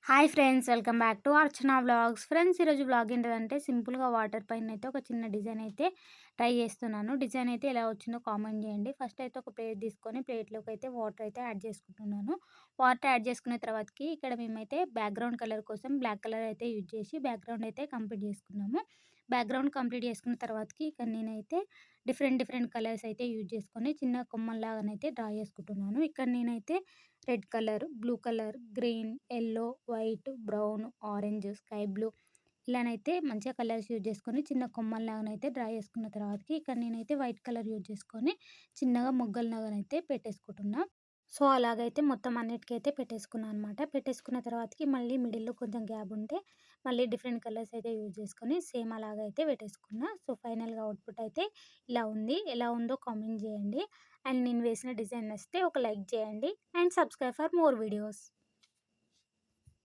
Hi friends, welcome back to Archana vlogs. Friends, ఈరోజు vlog ఏంటంటే సింపుల్గా వాటర్ పైన అయితే ఒక చిన్న డిజైన్ అయితే ట్రై చేస్తున్నాను. డిజైన్ అయితే ఎలా వచ్చిందో కామెంట్ చేయండి. ఫస్ట్ అయితే ఒక ప్లేట్ తీసుకొని ప్లేట్లోకి అయితే వాటర్ అయితే యాడ్ చేసుకుంటున్నాను. వాటర్ యాడ్ చేసుకున్న తర్వాతకి ఇక్కడ మేమైతే బ్యాక్గ్రౌండ్ కలర్ కోసం బ్లాక్ కలర్ అయితే యూజ్ చేసి బ్యాక్గ్రౌండ్ అయితే కంప్లీట్ చేసుకున్నాము. బ్యాక్గ్రౌండ్ కంప్లీట్ చేసుకున్న తర్వాతకి ఇక్కడ నేనైతే డిఫరెంట్ డిఫరెంట్ కలర్స్ అయితే యూజ్ చేసుకొని చిన్న కొమ్మల్లాగానైతే డ్రా చేసుకుంటున్నాను. ఇక్కడ నేనైతే red colour, blue colour, green, yellow, white, brown, orange, sky blue ఇలానైతే మంచిగా కలర్స్ యూజ్ చేసుకొని చిన్న కొమ్మల్లాగానైతే డ్రా చేసుకున్న తర్వాతకి ఇక్కడ నేనైతే వైట్ కలర్ యూజ్ చేసుకొని చిన్నగా మొగ్గల్లాగానైతే పెట్టేసుకుంటున్నా. సో, అలాగైతే మొత్తం అన్నిటికైతే పెట్టేసుకున్నా అనమాట. పెట్టేసుకున్న తర్వాతకి మళ్ళీ మిడిల్‌లో కొంచెం గ్యాప్ ఉంటే మళ్ళీ డిఫరెంట్ కలర్స్ అయితే యూజ్ చేసుకొని సేమ్ అలాగైతే పెట్టేసుకున్నా. సో, ఫైనల్‌గా అవుట్‌పుట్ అయితే ఇలా ఉంది. ఎలా ఉందో కామెంట్ చేయండి. అండ్ నేను వేసిన డిజైన్ నచ్చితే ఒక లైక్ చేయండి. And subscribe for more videos.